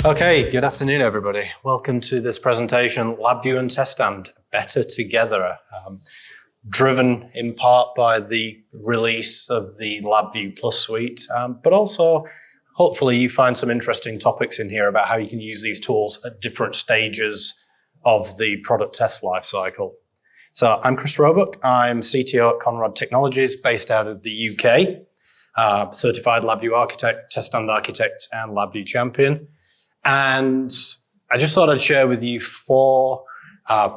Okay, good afternoon, everybody. Welcome to this presentation, LabVIEW and TestStand, Better Together, driven in part by the release of the LabVIEW Plus suite, but also hopefully you find some interesting topics in here about how you can use these tools at different stages of the product test lifecycle. So I'm Chris Roebuck. I'm CTO at Konrad Technologies, based out of the UK, certified LabVIEW architect, TestStand architect, and LabVIEW champion. And I just thought I'd share with you four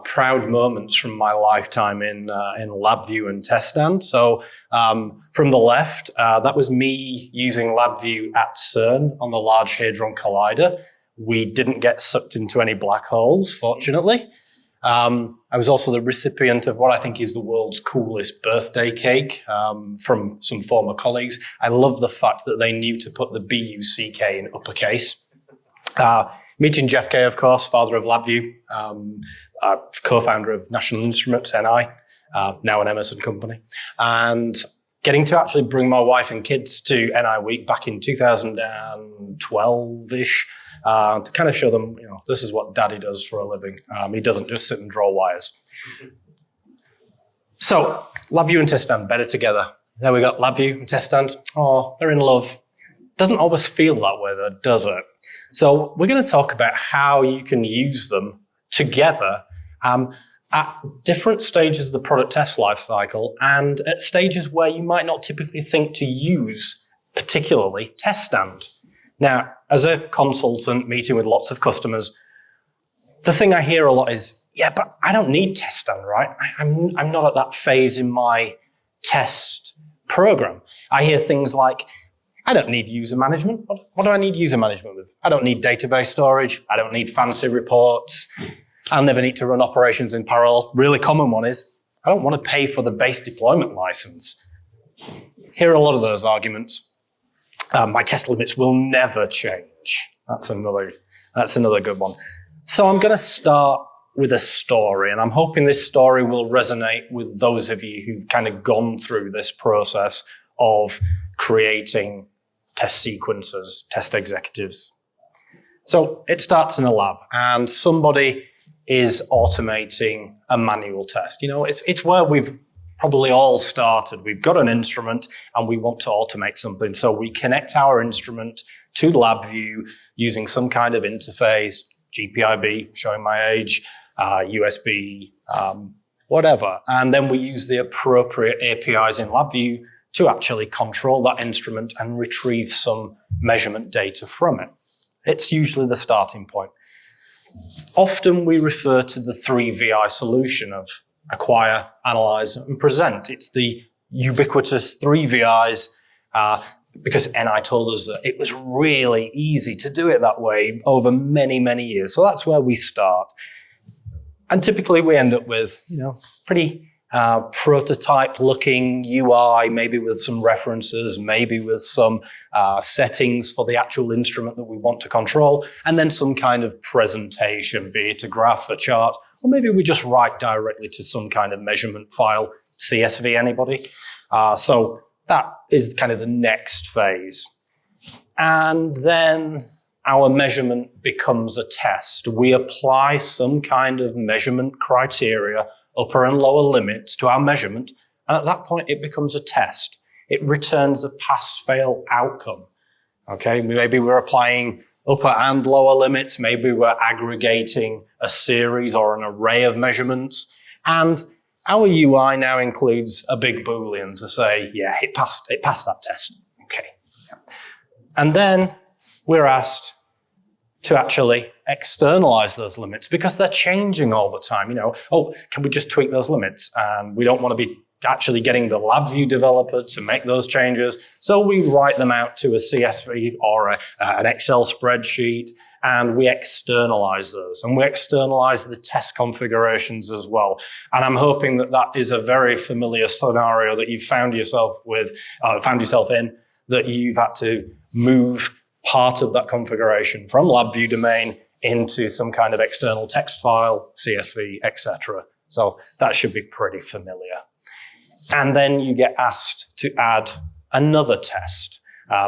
proud moments from my lifetime in LabVIEW and TestStand. So from the left, that was me using LabVIEW at CERN on the Large Hadron Collider. We didn't get sucked into any black holes, fortunately. I was also the recipient of what I think is the world's coolest birthday cake from some former colleagues. I love the fact that they knew to put the B-U-C-K in uppercase. Meeting Jeff Kay, of course, father of LabVIEW, co-founder of National Instruments, NI, now an Emerson company, and getting to actually bring my wife and kids to NI Week back in 2012-ish, to kind of show them, this is what Daddy does for a living. He doesn't just sit and draw wires. So, LabVIEW and TestStand, better together. There we got LabVIEW and TestStand. Oh, they're in love. Doesn't always feel that way, though, does it? So we're going to talk about how you can use them together at different stages of the product test lifecycle and at stages where you might not typically think to use, particularly TestStand. Now, as a consultant meeting with lots of customers, the thing I hear a lot is, yeah, but I don't need TestStand, right? I'm not at that phase in my test program. I hear things like, I don't need user management. What do I need user management with? I don't need database storage. I don't need fancy reports. I'll never need to run operations in parallel. Really common one is, I don't want to pay for the base deployment license. Hear a lot of those arguments. My test limits will never change. That's another good one. So I'm going to start with a story, and I'm hoping this story will resonate with those of you who've kind of gone through this process of creating test sequences, test executives. So it starts in a lab and somebody is automating a manual test. It's where we've probably all started. We've got an instrument and we want to automate something. So we connect our instrument to LabVIEW using some kind of interface, GPIB, showing my age, USB, whatever. And then we use the appropriate APIs in LabVIEW to actually control that instrument and retrieve some measurement data from it. It's usually the starting point. Often we refer to the 3VI solution of acquire, analyze, and present. It's the ubiquitous 3 VIs because NI told us that it was really easy to do it that way over many, many years. So that's where we start. And typically we end up with, pretty prototype-looking UI, maybe with some references, maybe with some settings for the actual instrument that we want to control, and then some kind of presentation, be it a graph, a chart, or maybe we just write directly to some kind of measurement file. CSV, anybody? So that is kind of the next phase. And then our measurement becomes a test. We apply some kind of measurement criteria, upper and lower limits to our measurement, and at that point it becomes a test. It returns a pass-fail outcome. Okay, maybe we're applying upper and lower limits, maybe we're aggregating a series or an array of measurements, and our UI now includes a big Boolean to say, yeah, it passed that test. Okay. And then we're asked to actually externalize those limits because they're changing all the time. Can we just tweak those limits? And we don't want to be actually getting the LabVIEW developer to make those changes. So we write them out to a CSV or an Excel spreadsheet, and we externalize those. And we externalize the test configurations as well. And I'm hoping that is a very familiar scenario that you've found yourself in, that you've had to move part of that configuration from LabVIEW domain into some kind of external text file, CSV, etc. So that should be pretty familiar. And then you get asked to add another test.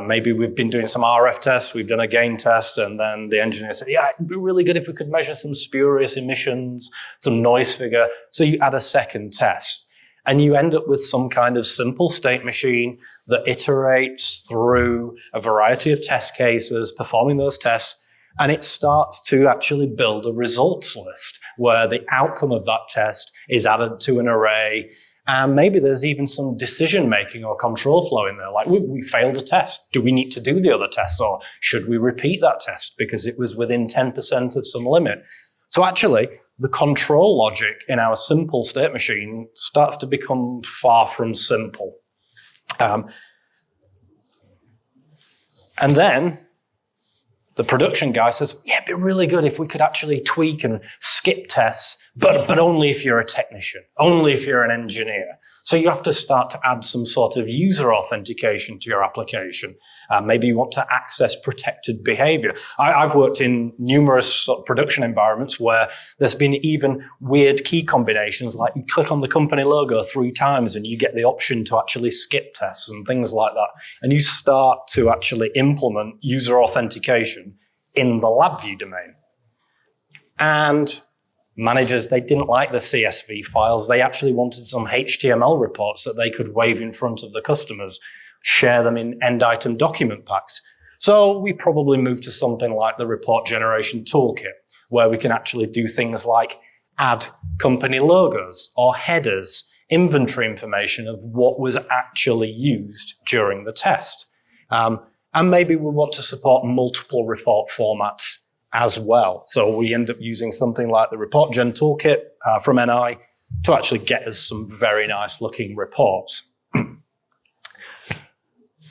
Maybe we've been doing some RF tests, we've done a gain test, and then the engineer said, yeah, it'd be really good if we could measure some spurious emissions, some noise figure. So you add a second test. And you end up with some kind of simple state machine that iterates through a variety of test cases, performing those tests, and it starts to actually build a results list where the outcome of that test is added to an array. And maybe there's even some decision-making or control flow in there. Like, we failed a test. Do we need to do the other tests, or should we repeat that test because it was within 10% of some limit? So actually, the control logic in our simple state machine starts to become far from simple. And then the production guy says, yeah, it'd be really good if we could actually tweak and skip tests, but only if you're a technician, only if you're an engineer. So you have to start to add some sort of user authentication to your application. Maybe you want to access protected behavior. I've worked in numerous sort of production environments where there's been even weird key combinations, like you click on the company logo 3 times and you get the option to actually skip tests and things like that. And you start to actually implement user authentication in the LabVIEW domain. And managers, they didn't like the CSV files. They actually wanted some HTML reports that they could wave in front of the customers, share them in end item document packs. So we probably moved to something like the report generation toolkit, where we can actually do things like add company logos or headers, inventory information of what was actually used during the test. And maybe we want to support multiple report formats as well. So we end up using something like the report gen toolkit from NI to actually get us some very nice looking reports.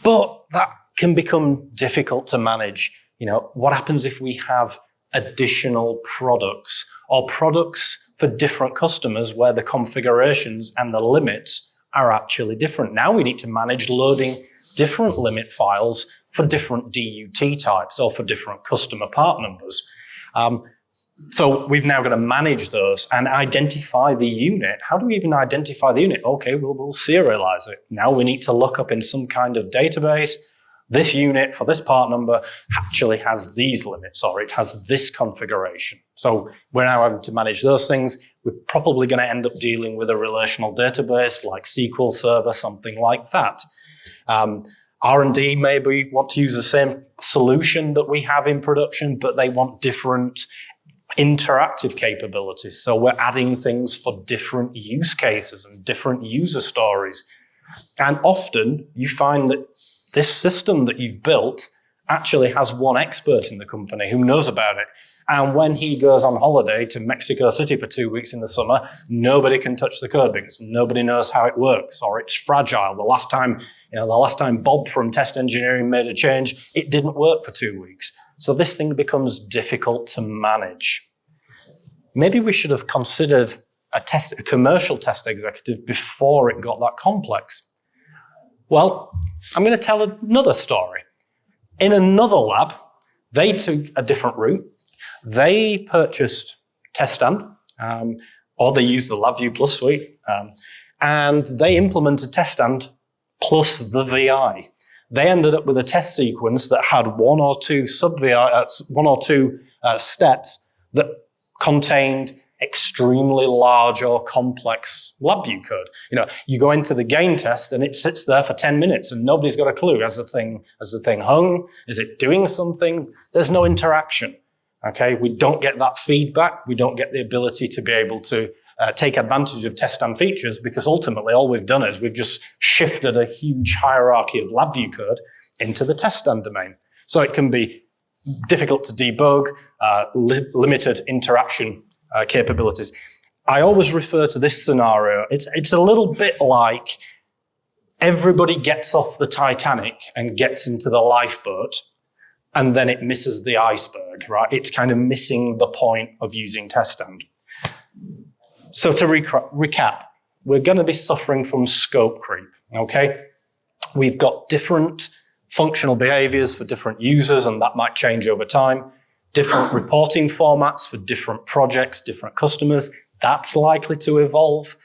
But that can become difficult to manage. You know, what happens if we have additional products or products for different customers where the configurations and the limits are actually different? Now we need to manage loading different limit files for different DUT types or for different customer part numbers. So we've now got to manage those and identify the unit. How do we even identify the unit? Okay, we'll serialize it. Now we need to look up in some kind of database, this unit for this part number actually has these limits, or it has this configuration. So we're now having to manage those things. We're probably going to end up dealing with a relational database like SQL Server, something like that. R&D maybe want to use the same solution that we have in production, but they want different interactive capabilities. So we're adding things for different use cases and different user stories. And often you find that this system that you've built actually has one expert in the company who knows about it. And when he goes on holiday to Mexico City for 2 weeks in the summer, nobody can touch the code because nobody knows how it works, or it's fragile. The last time Bob from test engineering made a change, it didn't work for 2 weeks. So this thing becomes difficult to manage. Maybe we should have considered a commercial test executive before it got that complex. Well, I'm going to tell another story. In another lab, they took a different route. They purchased TestStand, or they used the LabVIEW Plus suite, and they implemented TestStand plus the VI. They ended up with a test sequence that had one or two steps that contained extremely large or complex LabVIEW code. You know, you go into the gain test and it sits there for 10 minutes and nobody's got a clue. Has the thing hung? Is it doing something? There's no interaction. Okay, we don't get that feedback. We don't get the ability to be able to take advantage of TestStand features, because ultimately all we've done is we've just shifted a huge hierarchy of LabVIEW code into the TestStand domain. So it can be difficult to debug, limited interaction capabilities. I always refer to this scenario. It's a little bit like everybody gets off the Titanic and gets into the lifeboat, and then it misses the iceberg, right? It's kind of missing the point of using TestStand. So to recap, we're going to be suffering from scope creep, okay? We've got different functional behaviors for different users, and that might change over time. Different reporting formats for different projects, different customers. That's likely to evolve.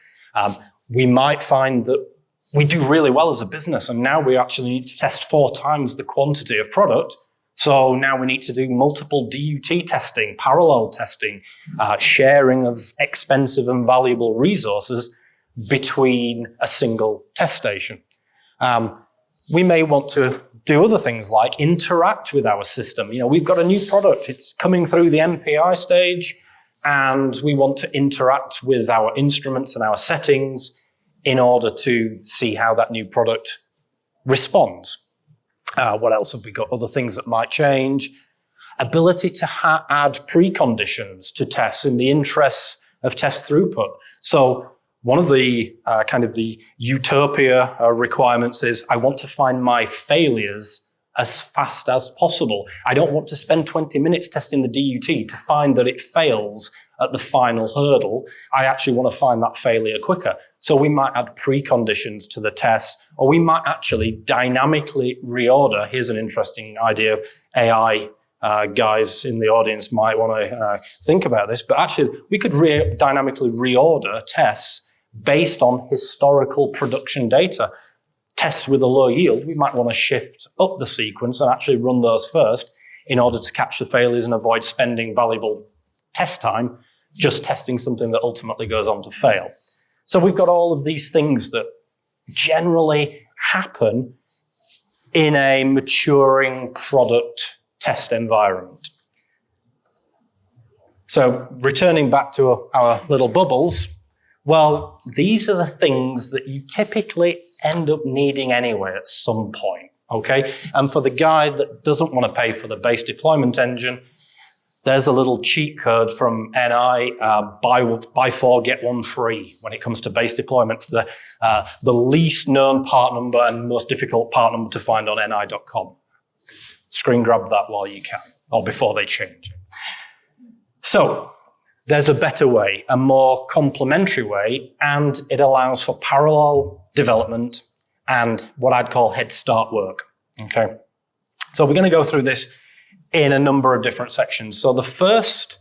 We might find that we do really well as a business, and now we actually need to test 4 times the quantity of product. So now we need to do multiple DUT testing, parallel testing, sharing of expensive and valuable resources between a single test station. We may want to do other things like interact with our system. We've got a new product, it's coming through the MPI stage, and we want to interact with our instruments and our settings in order to see how that new product responds. What else have we got? Other things that might change. Ability to add preconditions to tests in the interests of test throughput. So one of the kind of the utopia requirements is I want to find my failures as fast as possible. I don't want to spend 20 minutes testing the DUT to find that it fails at the final hurdle. I actually want to find that failure quicker. So we might add preconditions to the tests, or we might actually dynamically reorder. Here's an interesting idea. AI guys in the audience might want to think about this, but actually we could dynamically reorder tests based on historical production data. Tests with a low yield, we might want to shift up the sequence and actually run those first in order to catch the failures and avoid spending valuable test time just testing something that ultimately goes on to fail. So we've got all of these things that generally happen in a maturing product test environment. So returning back to our little bubbles, well, these are the things that you typically end up needing anyway at some point, okay? And for the guy that doesn't want to pay for the base deployment engine, there's a little cheat code from NI, buy 4, get 1 free when it comes to base deployments, the least known part number and most difficult part number to find on ni.com. Screen grab that while you can, or before they change it. So, there's a better way, a more complementary way, and it allows for parallel development and what I'd call head start work, okay? So we're going to go through this in a number of different sections. So the first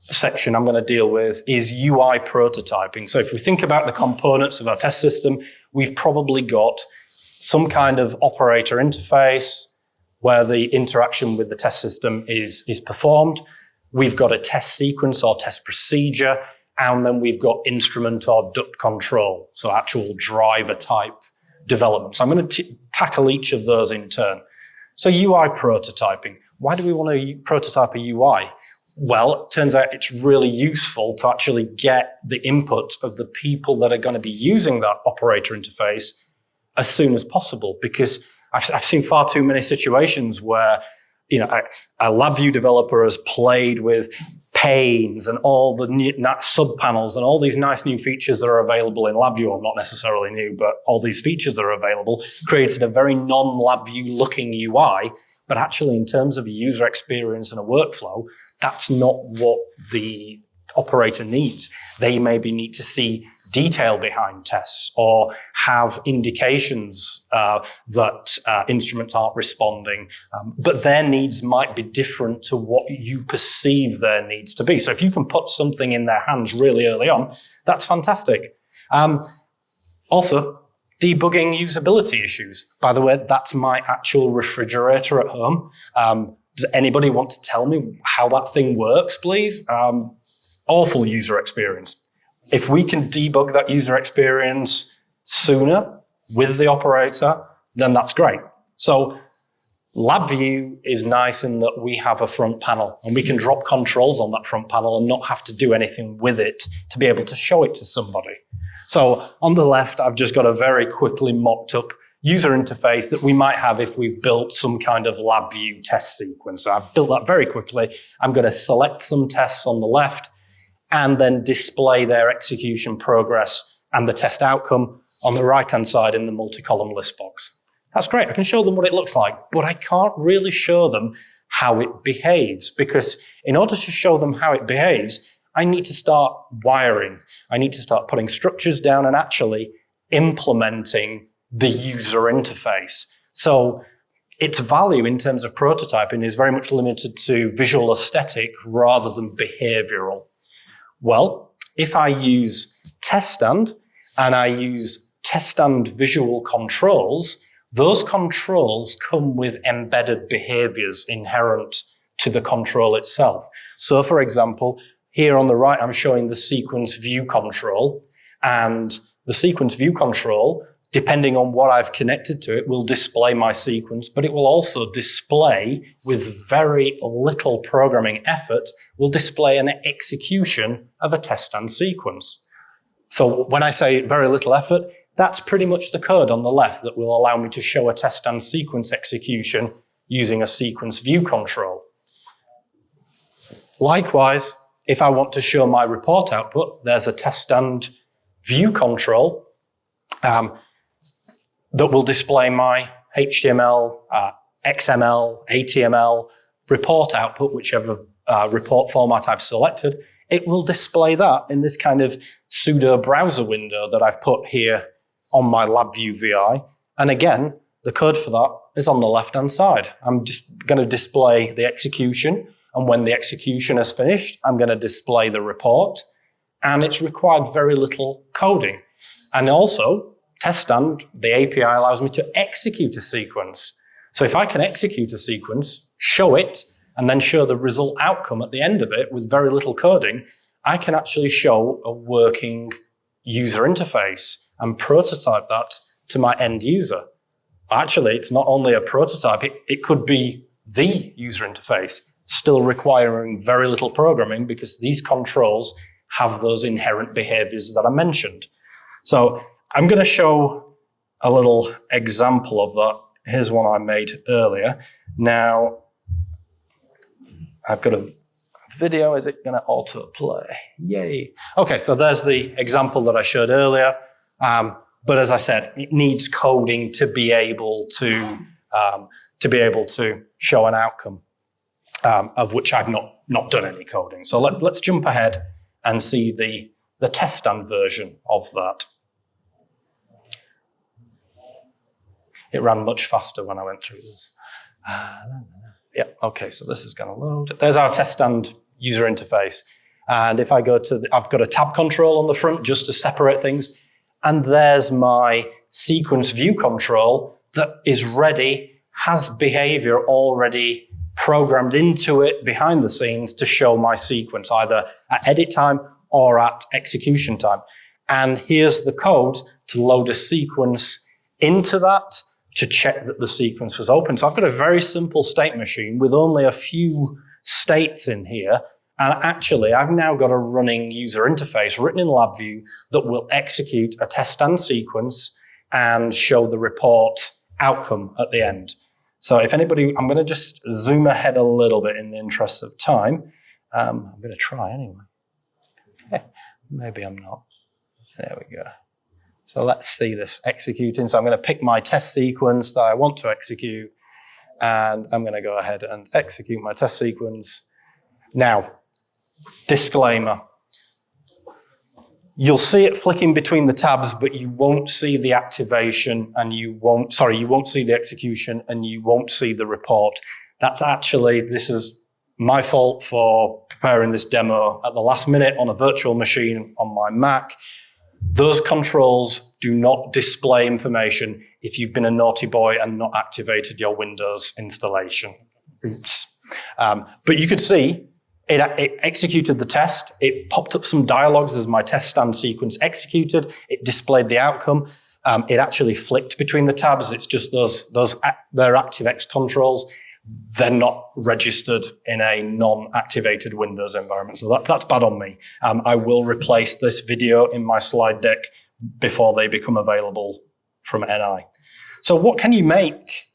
section I'm going to deal with is UI prototyping. So if we think about the components of our test system, we've probably got some kind of operator interface where the interaction with the test system is performed. We've got a test sequence or test procedure, and then we've got instrument or duct control, so actual driver type development. So I'm going to tackle each of those in turn. So UI prototyping. Why do we want to prototype a UI? Well, it turns out it's really useful to actually get the input of the people that are going to be using that operator interface as soon as possible, because I've seen far too many situations where a LabVIEW developer has played with panes and all the subpanels and all these nice new features that are available in LabVIEW, or not necessarily new, but all these features that are available, created a very non-LabVIEW looking UI, but actually in terms of a user experience and a workflow, that's not what the operator needs. They maybe need to see detail behind tests or have indications that instruments aren't responding, but their needs might be different to what you perceive their needs to be. So if you can put something in their hands really early on, that's fantastic. Also, debugging usability issues. By the way, that's my actual refrigerator at home. Does anybody want to tell me how that thing works, please? Awful user experience. If we can debug that user experience sooner with the operator, then that's great. So LabVIEW is nice in that we have a front panel and we can drop controls on that front panel and not have to do anything with it to be able to show it to somebody. So on the left, I've just got a very quickly mocked up user interface that we might have if we've built some kind of LabVIEW test sequence. So I've built that very quickly. I'm going to select some tests on the left and then display their execution progress and the test outcome on the right-hand side in the multi-column list box. That's great. I can show them what it looks like, but I can't really show them how it behaves, because in order to show them how it behaves, I need to start wiring. I need to start putting structures down and actually implementing the user interface. So its value in terms of prototyping is very much limited to visual aesthetic rather than behavioral. Well, if I use TestStand and I use TestStand visual controls, those controls come with embedded behaviors inherent to the control itself. So for example, here on the right, I'm showing the sequence view control, and the sequence view control, depending on what I've connected to it, will display my sequence, but it will also display, with very little programming effort, will display an execution of a TestStand sequence. So when I say very little effort, that's pretty much the code on the left that will allow me to show a TestStand sequence execution using a sequence view control. Likewise, if I want to show my report output, there's a TestStand view control that will display my HTML, XML, HTML report output, whichever report format I've selected. It will display that in this kind of pseudo browser window that I've put here on my LabVIEW VI. And again, the code for that is on the left-hand side. I'm just going to display the execution. And when the execution is finished, I'm going to display the report. And it's required very little coding. And also, TestStand, the API allows me to execute a sequence. So if I can execute a sequence, show it, and then show the result outcome at the end of it with very little coding, I can actually show a working user interface and prototype that to my end user. Actually, it's not only a prototype, it could be the user interface, still requiring very little programming because these controls have those inherent behaviors that I mentioned. So I'm going to show a little example of that. Here's one I made earlier. Now, I've got a video. Is it going to autoplay? Yay. Okay, so there's the example that I showed earlier. But as I said, it needs coding to be able to show an outcome, of which I've not done any coding. So let's jump ahead and see the TestStand version of that. It ran much faster when I went through this. Yeah, okay, so this is going to load. There's our TestStand user interface. And if I go to I've got a tab control on the front just to separate things. And there's my sequence view control that is ready, has behavior already programmed into it behind the scenes to show my sequence, either at edit time or at execution time. And here's the code to load a sequence into that to check that the sequence was open. So I've got a very simple state machine with only a few states in here. And actually, I've now got a running user interface written in LabVIEW that will execute a TestStand sequence and show the report outcome at the end. So if anybody, I'm going to just zoom ahead a little bit in the interest of time. I'm going to try anyway. Maybe I'm not. There we go. So let's see this executing. So I'm going to pick my test sequence that I want to execute, and I'm going to go ahead and execute my test sequence. Now, disclaimer. You'll see it flicking between the tabs, but you won't see the activation and you won't see the execution and you won't see the report. That's actually, this is my fault for preparing this demo at the last minute on a virtual machine on my Mac. Those controls do not display information if you've been a naughty boy and not activated your Windows installation. Oops. But you could see it executed the test. It popped up some dialogues as my TestStand sequence executed. It displayed the outcome. It actually flicked between the tabs. It's just they're ActiveX controls. They're not registered in a non-activated Windows environment. So that's bad on me. I will replace this video in my slide deck before they become available from NI. So what can you make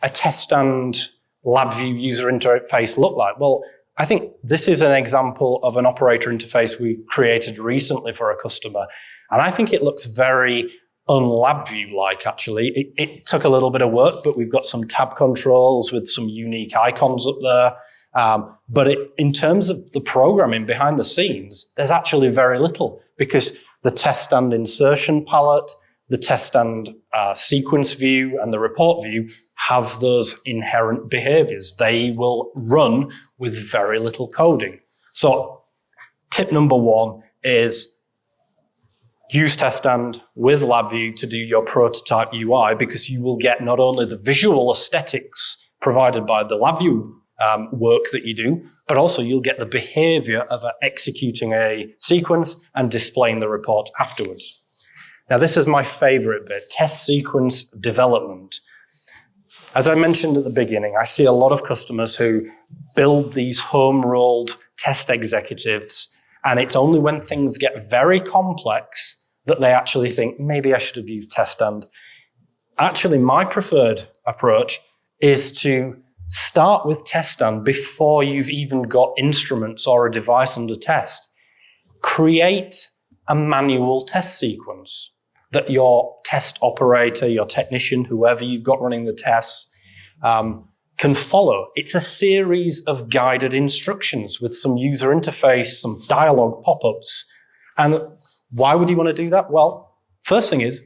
a TestStand LabVIEW user interface look like? Well, I think this is an example of an operator interface we created recently for a customer. And I think it looks very un-LabVIEW-like, actually. It took a little bit of work, but we've got some tab controls with some unique icons up there. But in terms of the programming behind the scenes, there's actually very little, because the TestStand insertion palette, the TestStand sequence view, and the report view have those inherent behaviors. They will run with very little coding. So tip number one is use TestStand with LabVIEW to do your prototype UI, because you will get not only the visual aesthetics provided by the LabVIEW work that you do, but also you'll get the behavior of executing a sequence and displaying the report afterwards. Now, this is my favorite bit, test sequence development. As I mentioned at the beginning, I see a lot of customers who build these home-rolled test executives, and it's only when things get very complex that they actually think, maybe I should have used TestStand. Actually, my preferred approach is to start with TestStand before you've even got instruments or a device under test. Create a manual test sequence that your test operator, your technician, whoever you've got running the tests, can follow. It's a series of guided instructions with some user interface, some dialogue pop-ups. And why would you want to do that? Well, first thing is,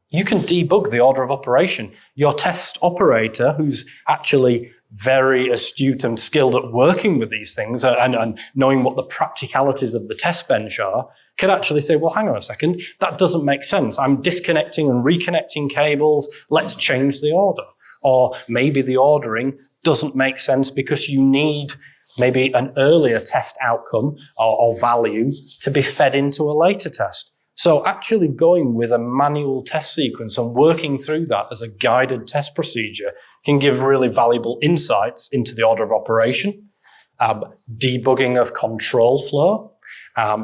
you can debug the order of operation. Your test operator, who's actually very astute and skilled at working with these things and knowing what the practicalities of the test bench are, can actually say, well, hang on a second, that doesn't make sense. I'm disconnecting and reconnecting cables. Let's change the order. Or maybe the ordering doesn't make sense because you need maybe an earlier test outcome or value to be fed into a later test. So actually going with a manual test sequence and working through that as a guided test procedure can give really valuable insights into the order of operation, debugging of control flow,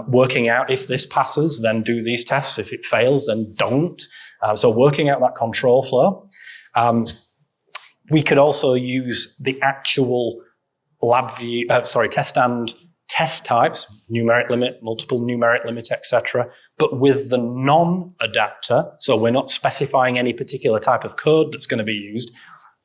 working out if this passes, then do these tests. If it fails, then don't. So working out that control flow. We could also use the actual LabVIEW, TestStand test types, numeric limit, multiple numeric limit, etc., but with the non-adapter. So we're not specifying any particular type of code that's going to be used,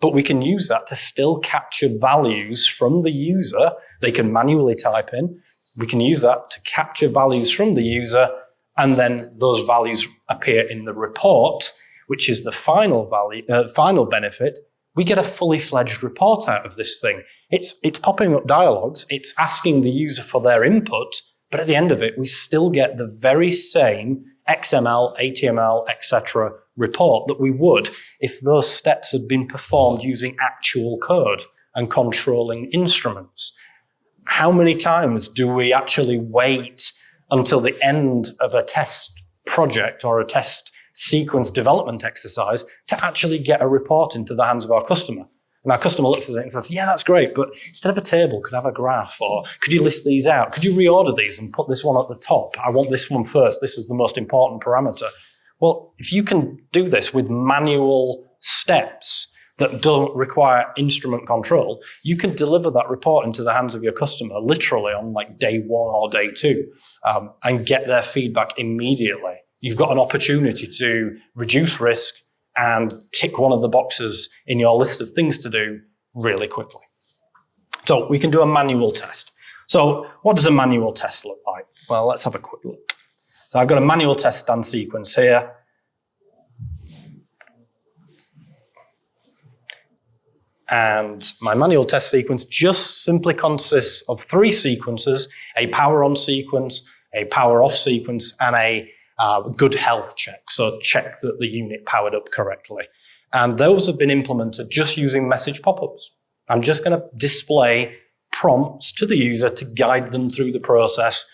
but we can use that to still capture values from the user. They can manually type in. We can use that to capture values from the user, and then those values appear in the report, which is the final value, final benefit. We get a fully fledged report out of this thing. It's popping up dialogues, it's asking the user for their input, but at the end of it, we still get the very same XML, HTML, etc. report that we would if those steps had been performed using actual code and controlling instruments. How many times do we actually wait until the end of a test project or a test sequence development exercise to actually get a report into the hands of our customer? And our customer looks at it and says, yeah, that's great, but instead of a table, could I have a graph? Or could you list these out? Could you reorder these and put this one at the top? I want this one first. This is the most important parameter. Well, if you can do this with manual steps that don't require instrument control, you can deliver that report into the hands of your customer literally on like day one or day two, and get their feedback immediately. You've got an opportunity to reduce risk and tick one of the boxes in your list of things to do really quickly. So we can do a manual test. So what does a manual test look like? Well, let's have a quick look. So I've got a manual TestStand sequence here. And my manual test sequence just simply consists of 3 sequences: a power on sequence, a power off sequence, and a good health check. So check that the unit powered up correctly. And those have been implemented just using message pop-ups. I'm just going to display prompts to the user to guide them through the process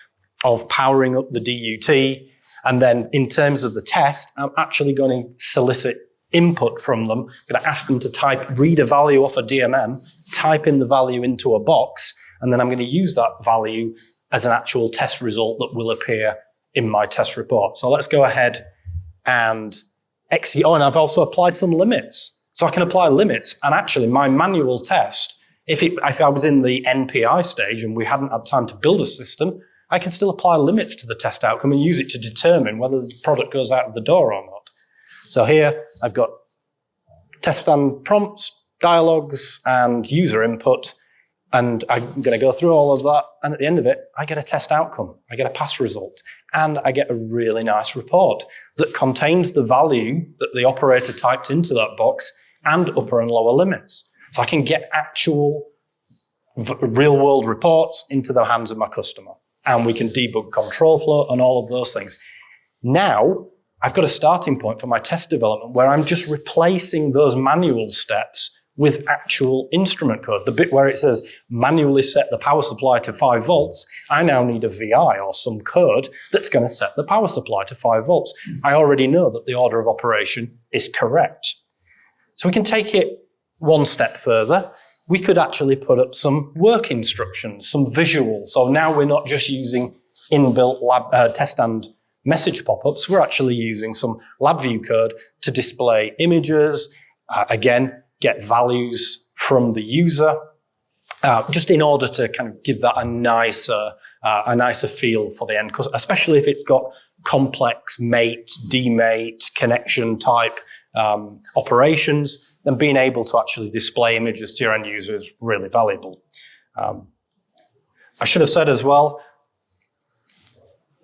of powering up the DUT. And then in terms of the test, I'm actually going to solicit input from them. I'm going to ask them to read a value off a DMM, type in the value into a box, and then I'm going to use that value as an actual test result that will appear in my test report. So let's go ahead and execute. Oh, and I've also applied some limits. So I can apply limits, and actually my manual test, if I was in the NPI stage and we hadn't had time to build a system, I can still apply limits to the test outcome and use it to determine whether the product goes out of the door or not. So here I've got TestStand prompts, dialogues, and user input, and I'm going to go through all of that, and at the end of it, I get a test outcome. I get a pass result, and I get a really nice report that contains the value that the operator typed into that box and upper and lower limits. So I can get actual real-world reports into the hands of my customer, and we can debug control flow and all of those things. Now, I've got a starting point for my test development where I'm just replacing those manual steps with actual instrument code. The bit where it says manually set the power supply to 5 volts, I now need a VI or some code that's going to set the power supply to 5 volts. I already know that the order of operation is correct. So we can take it one step further. We could actually put up some work instructions, some visuals. So now we're not just using inbuilt TestStand message pop-ups, we're actually using some LabVIEW code to display images, again, get values from the user, just in order to kind of give that a nicer feel for the end customer, especially if it's got complex mate, demate, connection type operations, then being able to actually display images to your end user is really valuable. I should have said as well,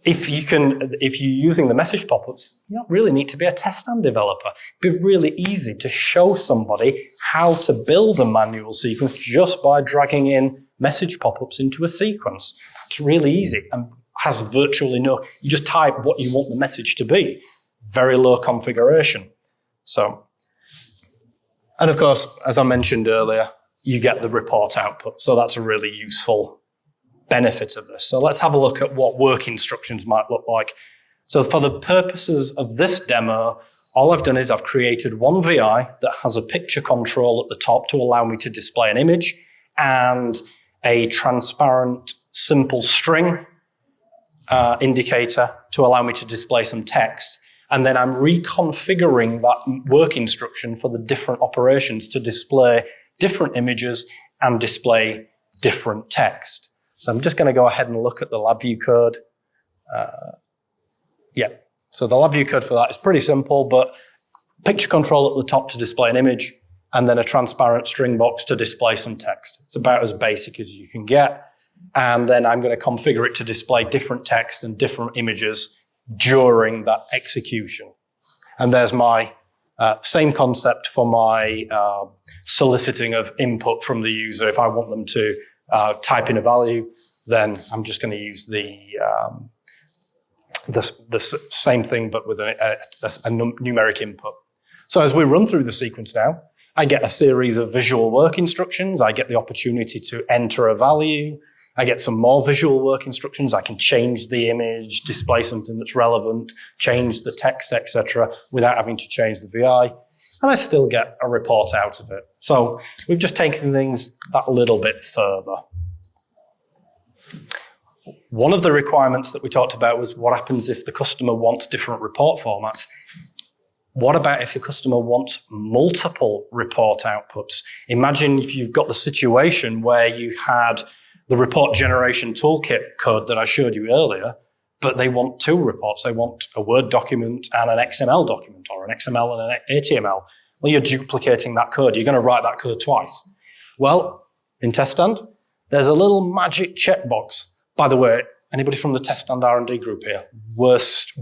if you're using the message pop-ups, you don't really need to be a TestStand developer. It'd be really easy to show somebody how to build a manual sequence just by dragging in message pop-ups into a sequence. It's really easy and has virtually no, you just type what you want the message to be. Very low configuration. So, and of course, as I mentioned earlier, you get the report output. So that's a really useful benefit of this. So let's have a look at what work instructions might look like. So for the purposes of this demo, all I've done is I've created one VI that has a picture control at the top to allow me to display an image and a transparent simple string indicator to allow me to display some text. And then I'm reconfiguring that work instruction for the different operations to display different images and display different text. So I'm just going to go ahead and look at the LabVIEW code. So the LabVIEW code for that is pretty simple, but picture control at the top to display an image, and then a transparent string box to display some text. It's about as basic as you can get. And then I'm going to configure it to display different text and different images during that execution. And there's my same concept for my soliciting of input from the user. If I want them to type in a value, then I'm just going to use the same thing, but with a numeric input. So as we run through the sequence now, I get a series of visual work instructions. I get the opportunity to enter a value. I get some more visual work instructions. I can change the image, display something that's relevant, change the text, etc., without having to change the VI. And I still get a report out of it. So we've just taken things that little bit further. One of the requirements that we talked about was what happens if the customer wants different report formats. What about if the customer wants multiple report outputs? Imagine if you've got the situation where you had the report generation toolkit code that I showed you earlier, but they want two reports. They want a Word document and an XML document, or an XML and an HTML. Well, you're duplicating that code. You're going to write that code twice. Well, in TestStand, there's a little magic checkbox. By the way, anybody from the TestStand R&D group here? Worst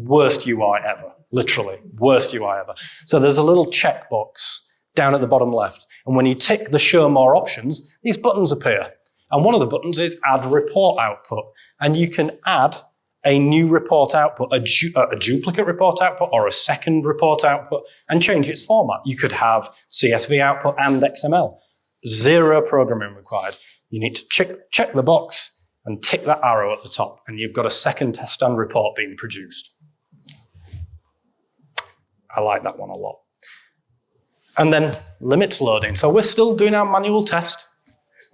UI ever. Literally, worst UI ever. So there's a little checkbox down at the bottom left. And when you tick the show more options, these buttons appear. And one of the buttons is add report output. And you can add a new report output, a duplicate report output, or a second report output, and change its format. You could have CSV output and XML. Zero programming required. You need to check the box and tick that arrow at the top, and you've got a second TestStand report being produced. I like that one a lot. And then limits loading. So we're still doing our manual test.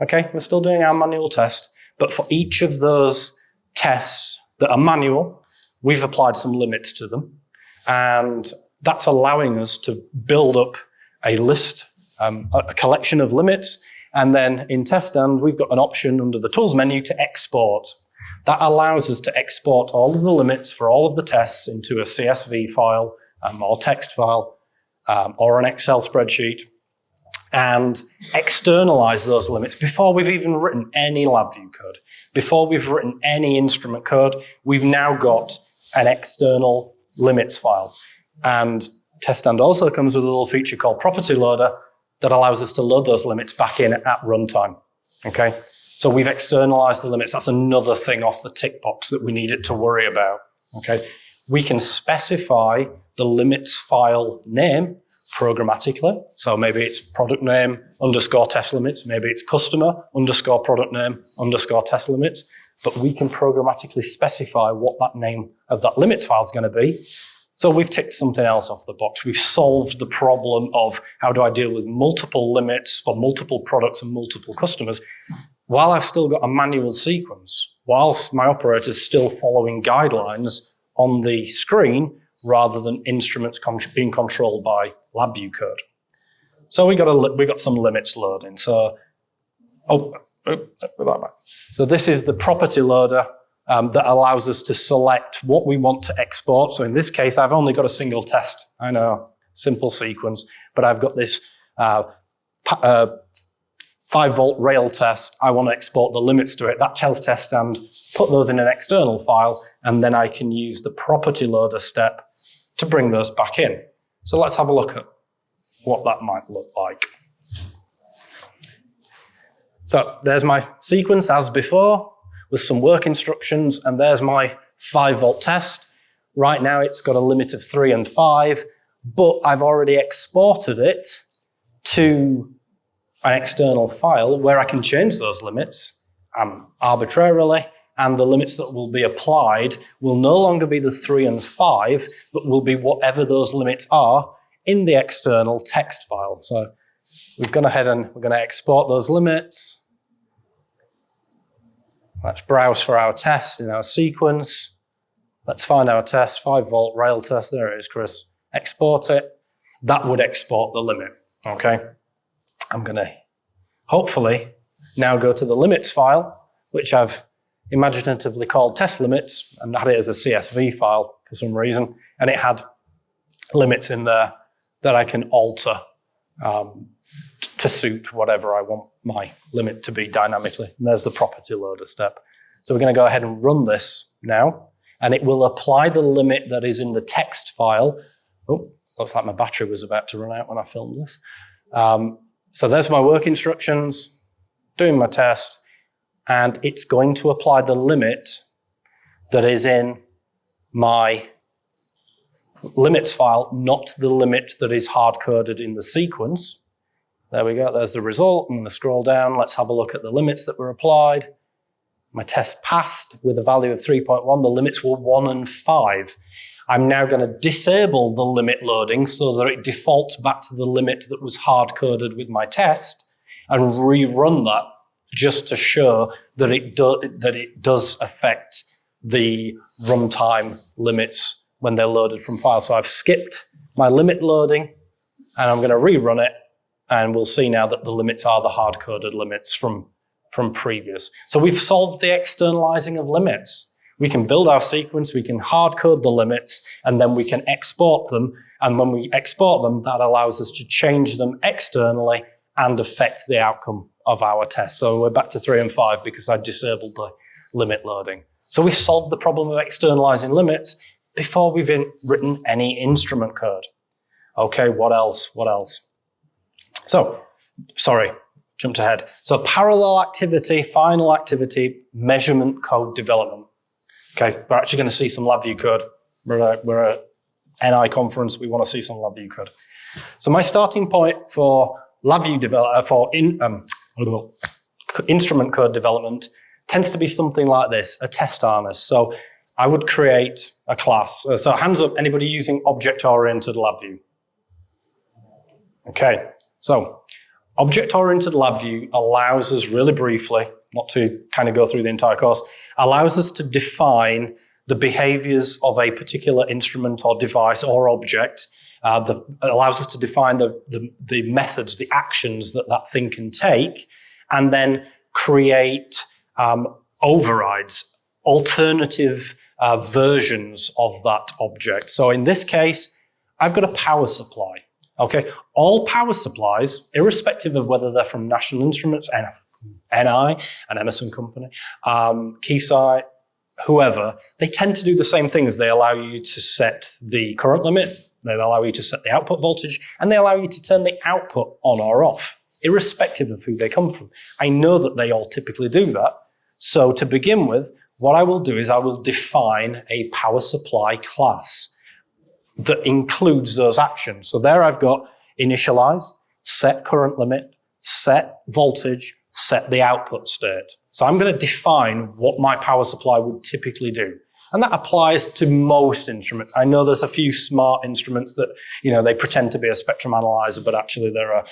Okay, we're still doing our manual test, but for each of those tests that are manual, we've applied some limits to them. And that's allowing us to build up a list, a collection of limits. And then in TestStand, we've got an option under the Tools menu to export. That allows us to export all of the limits for all of the tests into a CSV file or text file or an Excel spreadsheet, and externalize those limits before we've even written any LabVIEW code. Before we've written any instrument code, we've now got an external limits file. And TestStand also comes with a little feature called Property Loader that allows us to load those limits back in at runtime. Okay, so we've externalized the limits. That's another thing off the tick box that we needed to worry about. Okay, we can specify the limits file name programmatically. So maybe it's product name underscore test limits, maybe it's customer underscore product name underscore test limits, but we can programmatically specify what that name of that limits file is going to be. So we've ticked something else off the box. We've solved the problem of how do I deal with multiple limits for multiple products and multiple customers while I've still got a manual sequence, whilst my operator is still following guidelines on the screen rather than instruments being controlled by LabVIEW code. So we got some limits loading. So, so this is the property loader that allows us to select what we want to export. So in this case, I've only got a single test. I know, simple sequence, but I've got this 5-volt rail test. I want to export the limits to it. That tells TestStand, put those in an external file, and then I can use the property loader step to bring those back in. So let's have a look at what that might look like. So there's my sequence as before with some work instructions, and there's my 5-volt test. Right now it's got a limit of 3 and 5, but I've already exported it to an external file where I can change those limits arbitrarily, and the limits that will be applied will no longer be the 3 and 5, but will be whatever those limits are in the external text file. So we've gone ahead and we're going to export those limits. Let's browse for our test in our sequence. Let's find our test, 5-volt rail test. There it is, Chris. Export it. That would export the limit, okay? I'm going to hopefully now go to the limits file, which I've imaginatively called test limits, and had it as a CSV file for some reason. And it had limits in there that I can alter to suit whatever I want my limit to be dynamically. And there's the property loader step. So we're going to go ahead and run this now, and it will apply the limit that is in the text file. Oh, looks like my battery was about to run out when I filmed this. So there's my work instructions, doing my test, and it's going to apply the limit that is in my limits file, not the limit that is hard-coded in the sequence. There we go, there's the result. I'm going to scroll down. Let's have a look at the limits that were applied. My test passed with a value of 3.1. The limits were 1 and 5. I'm now going to disable the limit loading so that it defaults back to the limit that was hard-coded with my test, and rerun that just to show that it does affect the runtime limits when they're loaded from files. So I've skipped my limit loading, and I'm going to rerun it, and we'll see now that the limits are the hard-coded limits from previous. So we've solved the externalizing of limits. We can build our sequence, we can hard-code the limits, and then we can export them. And when we export them, that allows us to change them externally and affect the outcome of our test. So we're back to 3 and 5 because I disabled the limit loading. So we've solved the problem of externalizing limits before we've written any instrument code. Okay, what else? What else? So, sorry, jumped ahead. So parallel activity, final activity, measurement code development. Okay, we're actually going to see some LabVIEW code. We're at NI conference. We want to see some LabVIEW code. So my starting point for LabVIEW instrument code development tends to be something like this: a test harness. So I would create a class. So hands up, anybody using object-oriented LabVIEW? Okay, so object-oriented LabVIEW allows us, really briefly, not to kind of go through the entire course, allows us to define the behaviors of a particular instrument or device or object. Allows us to define the methods, the actions that that thing can take, and then create overrides, alternative versions of that object. So in this case, I've got a power supply. Okay, all power supplies, irrespective of whether they're from National Instruments, NI, an Emerson company, Keysight, whoever, they tend to do the same things. They allow you to set the current limit, they allow you to set the output voltage, and they allow you to turn the output on or off, irrespective of who they come from. I know that they all typically do that. So to begin with, what I will do is I will define a power supply class that includes those actions. So there I've got initialize, set current limit, set voltage, set the output state. So I'm going to define what my power supply would typically do. And that applies to most instruments. I know there's a few smart instruments that, they pretend to be a spectrum analyzer, but actually they're a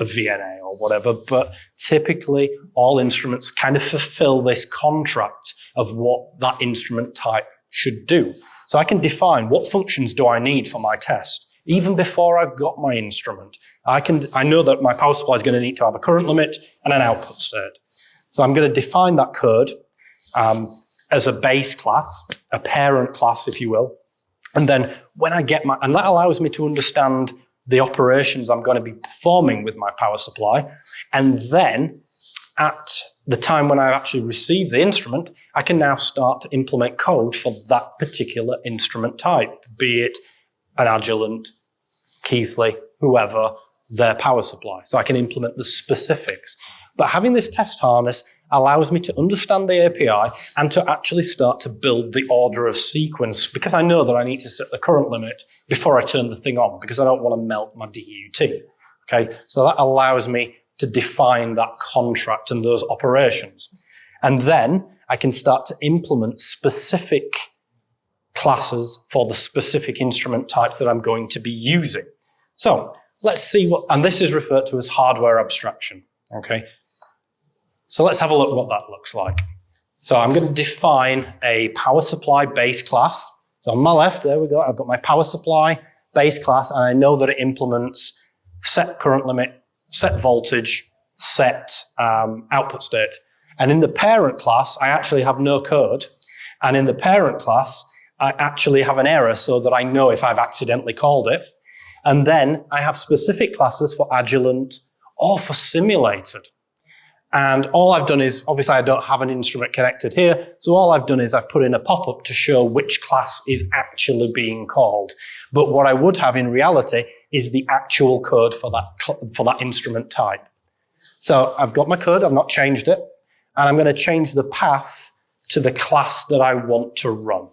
VNA or whatever. But typically all instruments kind of fulfill this contract of what that instrument type should do. So I can define what functions do I need for my test. Even before I've got my instrument, I know that my power supply is going to need to have a current limit and an output state. So I'm going to define that code as a base class, a parent class, if you will. And then when I get and that allows me to understand the operations I'm going to be performing with my power supply. And then at the time when I actually receive the instrument, I can now start to implement code for that particular instrument type, be it an Agilent, Keithley, whoever, their power supply. So I can implement the specifics. But having this test harness allows me to understand the API and to actually start to build the order of sequence, because I know that I need to set the current limit before I turn the thing on, because I don't want to melt my DUT. Okay, so that allows me to define that contract and those operations. And then I can start to implement specific classes for the specific instrument types that I'm going to be using. So let's see and this is referred to as hardware abstraction, okay? So let's have a look what that looks like. So I'm going to define a power supply base class. So on my left, there we go, I've got my power supply base class, and I know that it implements set current limit, set voltage, set output state. And in the parent class, I actually have no code. And in the parent class, I actually have an error so that I know if I've accidentally called it. And then I have specific classes for Agilent or for simulated. And all I've done is, obviously I don't have an instrument connected here, so all I've done is I've put in a pop-up to show which class is actually being called. But what I would have in reality is the actual code for that instrument type. So I've got my code, I've not changed it, and I'm going to change the path to the class that I want to run.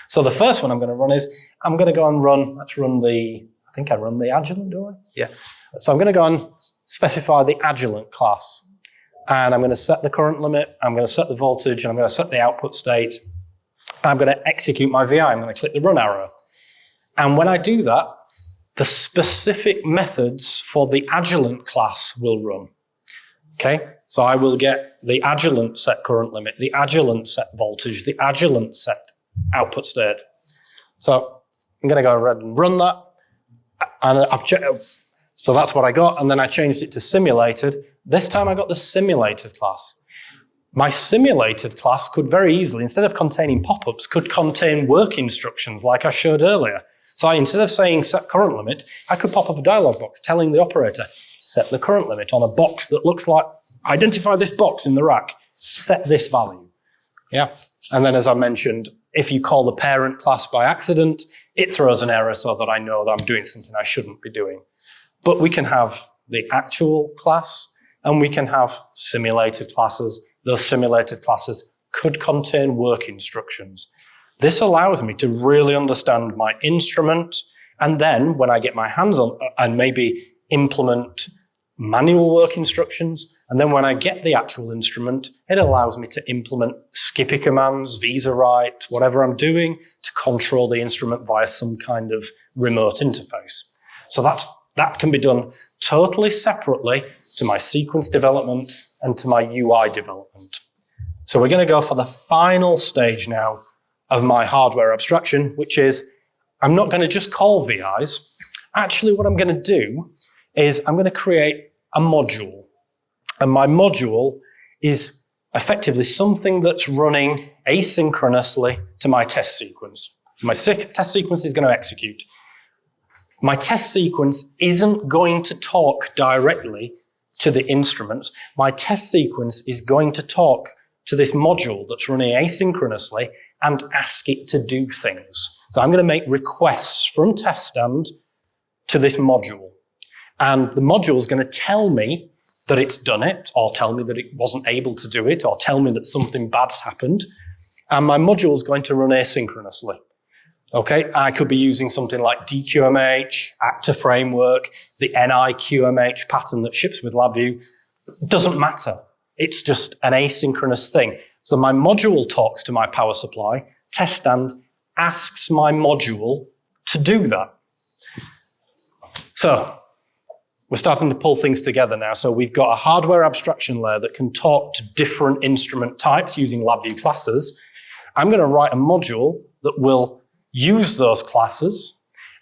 So the first one I'm going to run is, I'm going to go and let's run I think I run the Agilent, do I? Yeah. So I'm going to go and specify the Agilent class. And I'm going to set the current limit, I'm going to set the voltage, and I'm going to set the output state. I'm going to execute my VI, I'm going to click the run arrow. And when I do that, the specific methods for the Agilent class will run. Okay? So I will get the Agilent set current limit, the Agilent set voltage, the Agilent set output state. So I'm going to go ahead and run that. And so that's what I got, and then I changed it to simulated. This time I got the simulated class. My simulated class could very easily, instead of containing pop-ups, could contain work instructions like I showed earlier. So instead of saying set current limit, I could pop up a dialog box telling the operator, set the current limit on a box that looks like, identify this box in the rack, set this value. Yeah. And then as I mentioned, if you call the parent class by accident, it throws an error so that I know that I'm doing something I shouldn't be doing. But we can have the actual class, and we can have simulated classes. Those simulated classes could contain work instructions. This allows me to really understand my instrument, and then when I get my hands on and maybe implement manual work instructions, and then when I get the actual instrument, it allows me to implement skippy commands, visa write, whatever I'm doing to control the instrument via some kind of remote interface. So that can be done totally separately to my sequence development and to my UI development. So we're going to go for the final stage now of my hardware abstraction, which is I'm not going to just call VIs. Actually, what I'm going to do is I'm going to create a module. And my module is effectively something that's running asynchronously to my test sequence. My test sequence is going to execute. My test sequence isn't going to talk directly to the instruments. My test sequence is going to talk to this module that's running asynchronously and ask it to do things. So I'm going to make requests from TestStand to this module. And the module is going to tell me that it's done it, or tell me that it wasn't able to do it, or tell me that something bad's happened. And my module is going to run asynchronously. Okay, I could be using something like DQMH, Actor Framework, the NIQMH pattern that ships with LabVIEW. It doesn't matter. It's just an asynchronous thing. So my module talks to my power supply. TestStand asks my module to do that. So we're starting to pull things together now. So we've got a hardware abstraction layer that can talk to different instrument types using LabVIEW classes. I'm going to write a module that will use those classes,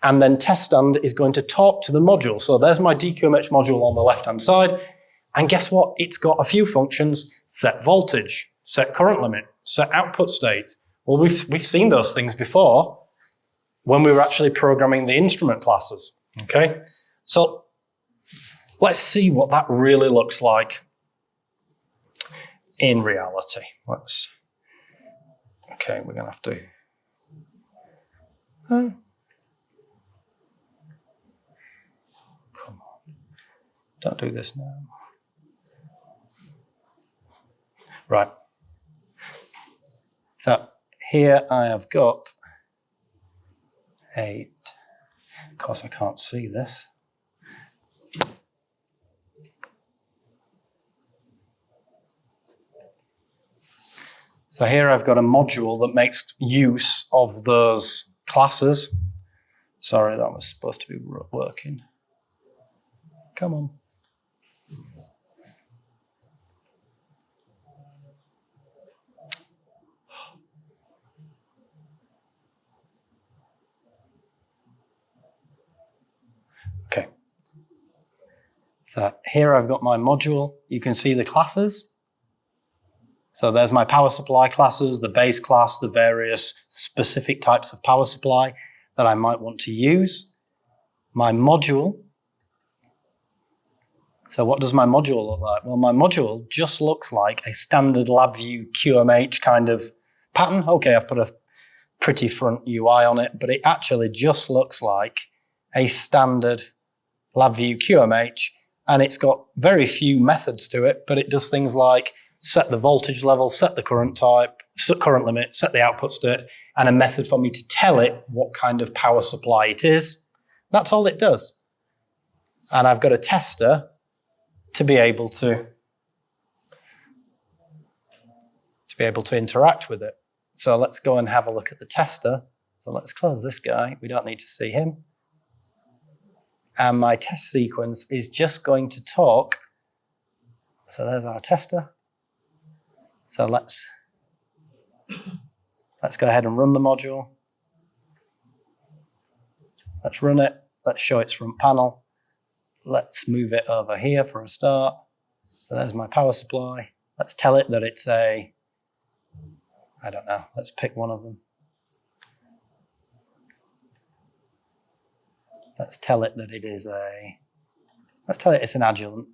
and then TestStand is going to talk to the module. So there's my DQMH module on the left-hand side, and guess what? It's got a few functions: set voltage, set current limit, set output state. Well, we've seen those things before when we were actually programming the instrument classes, okay? So let's see what that really looks like in reality. Okay, we're gonna have to, come on, don't do this now. Right, so here I have got of course I can't see this. So here I've got a module that makes use of those classes. Sorry, that was supposed to be working. Come on. Okay. So here I've got my module. You can see the classes. So there's my power supply classes, the base class, the various specific types of power supply that I might want to use. My module. So what does my module look like? Well, my module just looks like a standard LabVIEW QMH kind of pattern. Okay, I've put a pretty front UI on it, but it actually just looks like a standard LabVIEW QMH, and it's got very few methods to it, but it does things like set the voltage level, set the current type, set current limit, set the output state, and a method for me to tell it what kind of power supply it is. That's all it does. And I've got a tester to be able to interact with it. So let's go and have a look at the tester. So let's close this guy. We don't need to see him. And my test sequence is just going to talk. So there's our tester. So let's go ahead and run the module. Let's run it. Let's show its front panel. Let's move it over here for a start. So there's my power supply. Let's tell it that it's a, I don't know, let's pick one of them. Let's tell it that it is a, let's tell it it's an adjuvant.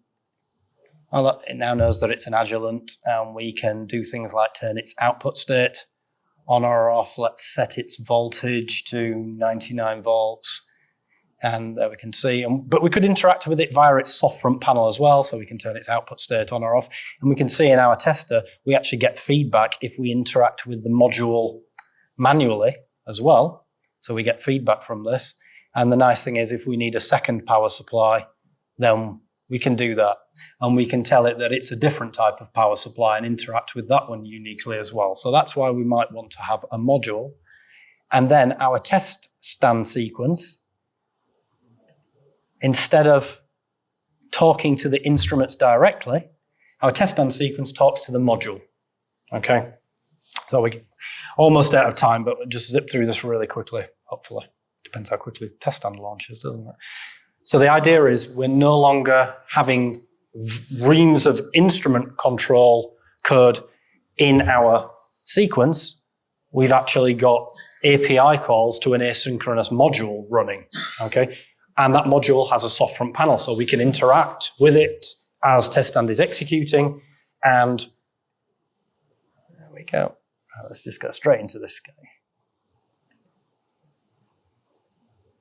Well, it now knows that it's an adjuvant, and we can do things like turn its output state on or off. Let's set its voltage to 99 volts. And there we can see, but we could interact with it via its soft front panel as well, so we can turn its output state on or off. And we can see in our tester, we actually get feedback if we interact with the module manually as well. So we get feedback from this. And the nice thing is, if we need a second power supply, then we can do that. And we can tell it that it's a different type of power supply and interact with that one uniquely as well. So that's why we might want to have a module. And then our TestStand sequence, instead of talking to the instruments directly, our TestStand sequence talks to the module. Okay? So we're almost out of time, but we'll just zip through this really quickly, hopefully. Depends how quickly TestStand launches, doesn't it? So the idea is we're no longer having reams of instrument control code in our sequence. We've actually got API calls to an asynchronous module running, okay? And that module has a soft front panel, so we can interact with it as TestStand is executing. And there we go. Let's just go straight into this guy.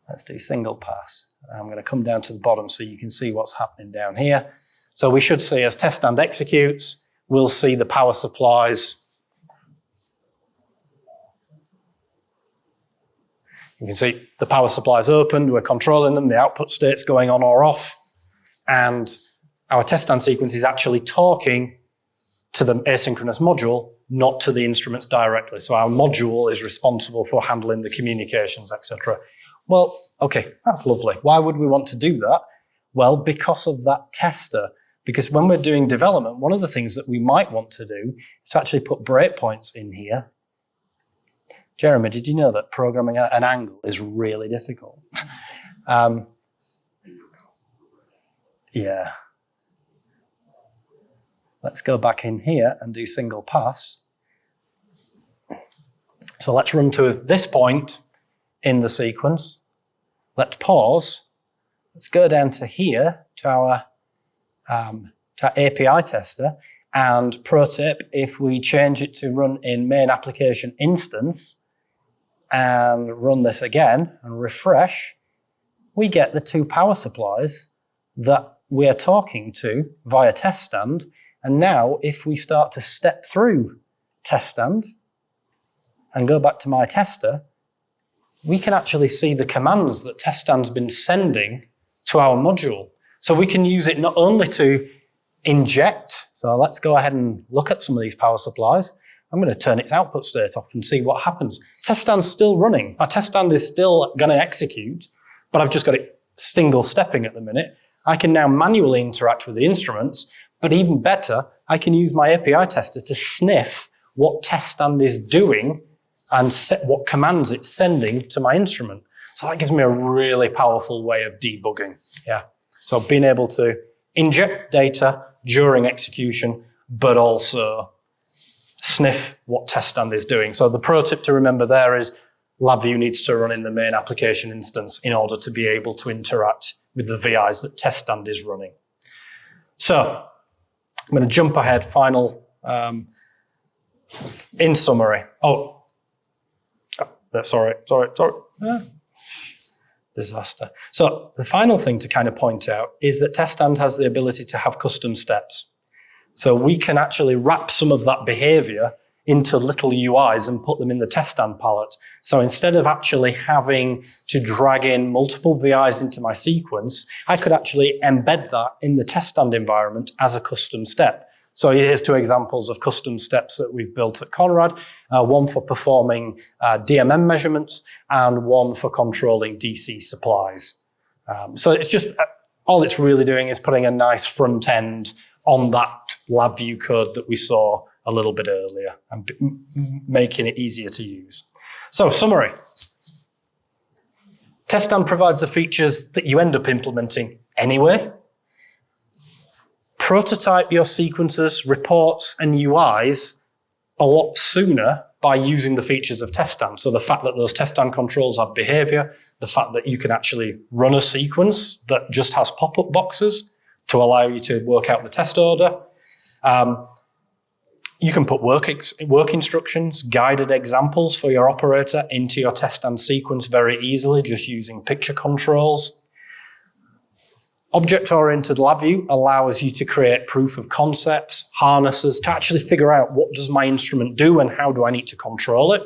Let's do single pass. I'm going to come down to the bottom so you can see what's happening down here. So we should see as TestStand executes, we'll see the power supplies You can see the power supply is opened, we're controlling them, the output state's going on or off, and our TestStand sequence is actually talking to the asynchronous module, not to the instruments directly. So our module is responsible for handling the communications, etc. Well, okay, that's lovely. Why would we want to do that? Well, because of that tester. Because when we're doing development, one of the things that we might want to do is to actually put breakpoints in here. Jeremy, did you know that programming an angle is really difficult? Yeah. Let's go back in here and do single pass. So let's run to this point in the sequence. Let's pause. Let's go down to here to our API tester. And pro tip, if we change it to run in main application instance and run this again and refresh, we get the two power supplies that we are talking to via TestStand. And now if we start to step through TestStand and go back to my tester, we can actually see the commands that TestStand's been sending to our module. So we can use it not only to inject, so let's go ahead and look at some of these power supplies. I'm going to turn its output state off and see what happens. TestStand's still running. Our TestStand is still going to execute, but I've just got it single stepping at the minute. I can now manually interact with the instruments, but even better, I can use my API tester to sniff what TestStand is doing and set what commands it's sending to my instrument. So that gives me a really powerful way of debugging. Yeah. So being able to inject data during execution, but also sniff what TestStand is doing. So the pro tip to remember there is LabVIEW needs to run in the main application instance in order to be able to interact with the VIs that TestStand is running. So I'm going to jump ahead, final, in summary. Sorry. Disaster. So the final thing to kind of point out is that TestStand has the ability to have custom steps. So we can actually wrap some of that behavior into little UIs and put them in the TestStand palette. So instead of actually having to drag in multiple VIs into my sequence, I could actually embed that in the TestStand environment as a custom step. So here's two examples of custom steps that we've built at Konrad, one for performing DMM measurements and one for controlling DC supplies. So it's just, all it's really doing is putting a nice front end on that LabVIEW code that we saw a little bit earlier and making it easier to use. So summary. TestStand provides the features that you end up implementing anyway. Prototype your sequences, reports, and UIs a lot sooner by using the features of TestStand. So the fact that those TestStand controls have behavior, the fact that you can actually run a sequence that just has pop-up boxes to allow you to work out the test order. You can put work instructions, guided examples for your operator into your TestStand sequence very easily, just using picture controls. Object-oriented LabVIEW allows you to create proof of concepts, harnesses, to actually figure out what does my instrument do and how do I need to control it.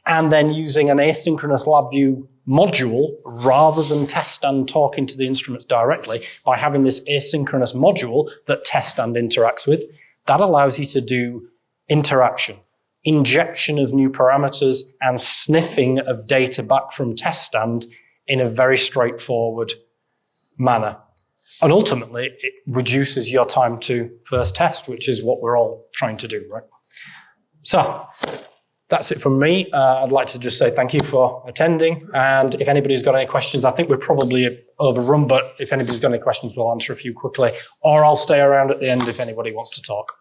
And then using an asynchronous LabVIEW module rather than TestStand talking to the instruments directly, by having this asynchronous module that TestStand interacts with, that allows you to do interaction, injection of new parameters, and sniffing of data back from TestStand in a very straightforward manner. And ultimately, it reduces your time to first test, which is what we're all trying to do, right? So that's it from me. I'd like to just say thank you for attending. And if anybody's got any questions, I think we're probably overrun, but if anybody's got any questions, we'll answer a few quickly, or I'll stay around at the end if anybody wants to talk.